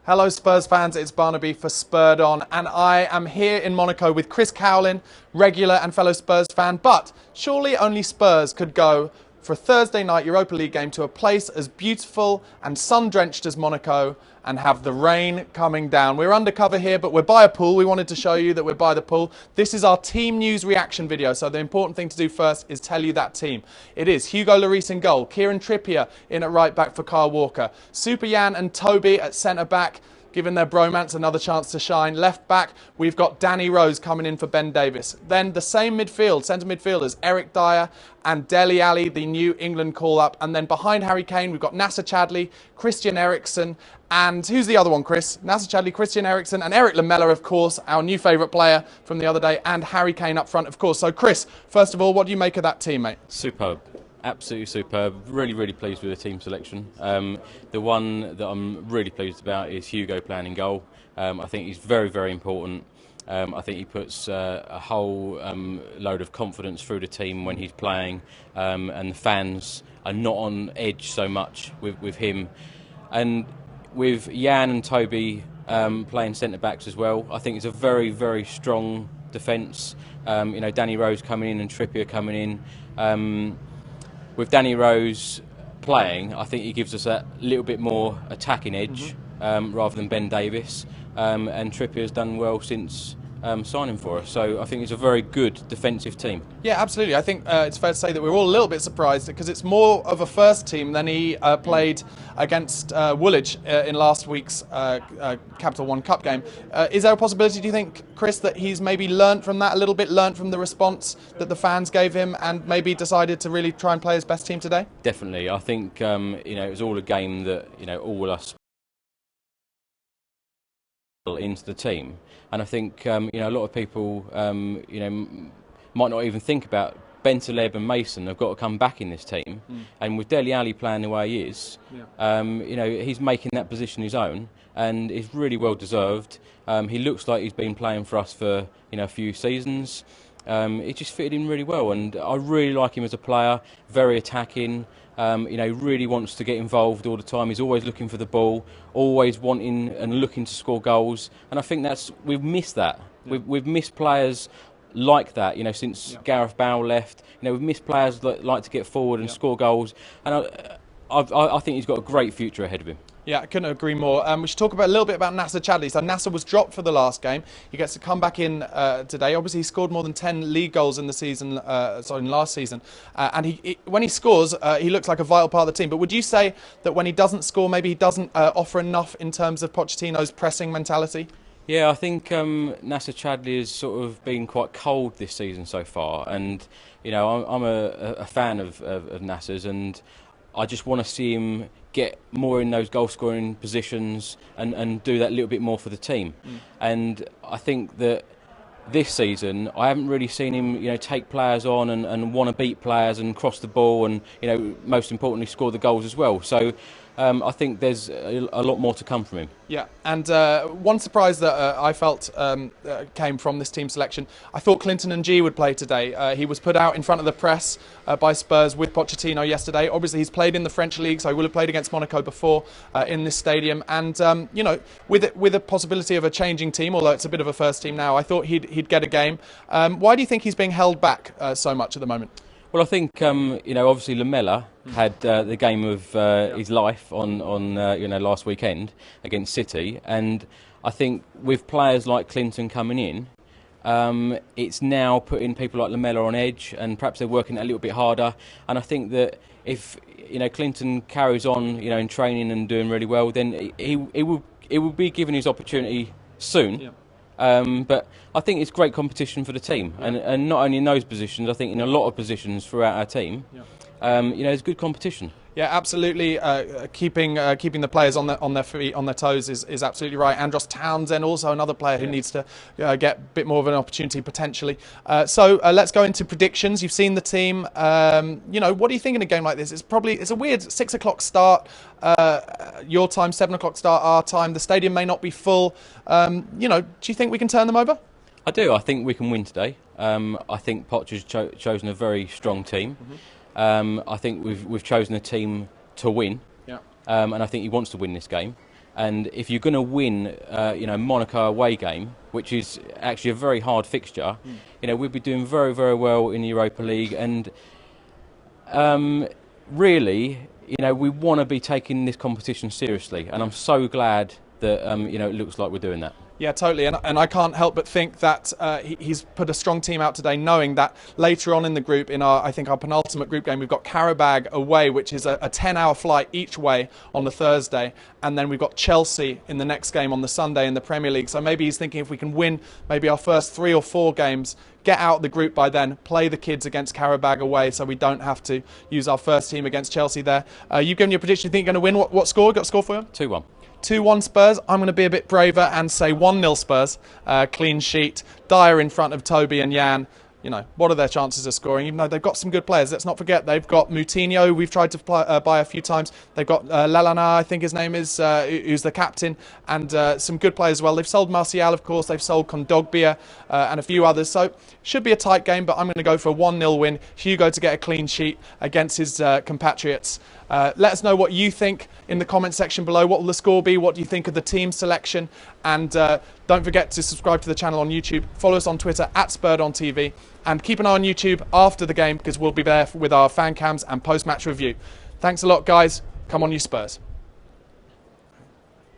Hello Spurs fans, it's Barnaby for Spurred On, and I am here in Monaco with Chris Cowlin, regular and fellow Spurs fan, but surely only Spurs could go for a Thursday night Europa League game to a place as beautiful and sun-drenched as Monaco and have the rain coming down. We're undercover here, but we're by a pool. We wanted to show you that we're by the pool. This is our team news reaction video, so the important thing to do first is tell you that team. It is Hugo Lloris in goal, Kieran Trippier in at right back for Kyle Walker, Super Jan and Toby at centre back, giving their bromance another chance to shine. Left back, we've got Danny Rose coming in for Ben Davies. Then the same midfield, centre midfielders, Eric Dyer and Dele Alli, the new England call-up. And then behind Harry Kane, we've got Nacer Chadli, Christian Eriksen, and who's the other one, Chris? Nacer Chadli, Christian Eriksen, and Eric Lamela, of course, our new favourite player from the other day, and Harry Kane up front, of course. So, Chris, first of all, what do you make of that team, mate? Superb. Absolutely superb. Really pleased with the team selection. The one that I'm really pleased about is Hugo playing in goal. I think he's very important. I think he puts a whole load of confidence through the team when he's playing, and the fans are not on edge so much with him. And with Jan and Toby playing centre backs as well, I think it's a very strong defence. Danny Rose coming in and Trippier coming in. With Danny Rose playing, I think he gives us a little bit more attacking edge rather than Ben Davies, and Trippier's done well since signing for us. So I think it's a very good defensive team. Yeah, absolutely. I think it's fair to say that we're all a little bit surprised because it's more of a first team than he played against Woolwich in last week's Capital One Cup game. Is there a possibility, do you think, Chris, that he's maybe learnt from that a little bit, learnt from the response that the fans gave him and maybe decided to really try and play his best team today? Definitely. I think it was all a game that all us into the team, and I think a lot of people might not even think about Bentaleb and Mason have got to come back in this team, and with Dele Alli playing the way he is, he's making that position his own, and it's really well deserved. He looks like he's been playing for us for a few seasons. He just fitted in really well, and I really like him as a player. Very attacking. Really wants to get involved all the time. He's always looking for the ball, always wanting and looking to score goals. And I think we've missed that. Yeah. We've missed players like that. Since Gareth Bale left, we've missed players that like to get forward and score goals. And I think he's got a great future ahead of him. Yeah, I couldn't agree more. We should talk a little bit about Nacer Chadli. So Nacer was dropped for the last game. He gets to come back in today. Obviously, he scored more than 10 league goals in the season, in last season. And when he scores, he looks like a vital part of the team. But would you say that when he doesn't score, maybe he doesn't offer enough in terms of Pochettino's pressing mentality? Yeah, I think Nacer Chadli has sort of been quite cold this season so far. And, I'm a fan of Nacer's, and I just want to see him get more in those goal-scoring positions and do that a little bit more for the team. And I think that this season, I haven't really seen him, take players on and want to beat players and cross the ball and, most importantly, score the goals as well. So I think there's a lot more to come from him. Yeah, and one surprise that I felt came from this team selection, I thought Clinton N'Jie would play today. He was put out in front of the press by Spurs with Pochettino yesterday. Obviously, he's played in the French league, so he will have played against Monaco before in this stadium. And, with a possibility of a changing team, although it's a bit of a first team now, I thought he'd get a game. Why do you think he's being held back so much at the moment? Well, I think obviously Lamela had the game of his life on last weekend against City, and I think with players like Clinton coming in, it's now putting people like Lamela on edge, and perhaps they're working a little bit harder. And I think that if Clinton carries on in training and doing really well, then he will be given his opportunity soon. Yeah. But I think it's great competition for the team, and not only in those positions, I think in a lot of positions throughout our team, it's good competition. Yeah, absolutely. Keeping the players on their feet, on their toes is absolutely right. Andros Townsend, also another player who needs to get a bit more of an opportunity potentially. So let's go into predictions. You've seen the team. What do you think in a game like this? It's a weird 6 o'clock start. Your time, 7 o'clock start. Our time. The stadium may not be full. Do you think we can turn them over? I do. I think we can win today. I think Poch has chosen a very strong team. I think we've chosen a team to win, and I think he wants to win this game. And if you're going to win, Monaco away game, which is actually a very hard fixture, we'd be doing very, very well in the Europa League. And really, we want to be taking this competition seriously. And I'm so glad that it looks like we're doing that. Yeah, totally, and I can't help but think that he's put a strong team out today, knowing that later on in the group, in our penultimate group game, we've got Qarabag away, which is a 10-hour flight each way on the Thursday, and then we've got Chelsea in the next game on the Sunday in the Premier League. So maybe he's thinking if we can win maybe our first 3 or 4 games, get out of the group by then, play the kids against Qarabag away, so we don't have to use our first team against Chelsea there. You've given your prediction. You think you're going to win? What score? Got a score for you? 2-1. 2-1 Spurs. I'm going to be a bit braver and say 1-0 Spurs. Clean sheet. Dyer in front of Toby and Jan. What are their chances of scoring? Even though they've got some good players. Let's not forget they've got Moutinho, we've tried to buy a few times. They've got Lallana, I think his name is, who's the captain, and some good players as well. They've sold Martial, of course. They've sold Kondogbia and a few others. So should be a tight game, but I'm going to go for a 1-0 win. Hugo to get a clean sheet against his compatriots. Let us know what you think in the comment section below. What will the score be? What do you think of the team selection? And don't forget to subscribe to the channel on YouTube. Follow us on Twitter @SpurredOnTV. And keep an eye on YouTube after the game, because we'll be there with our fan cams and post-match review. Thanks a lot, guys. Come on, you Spurs.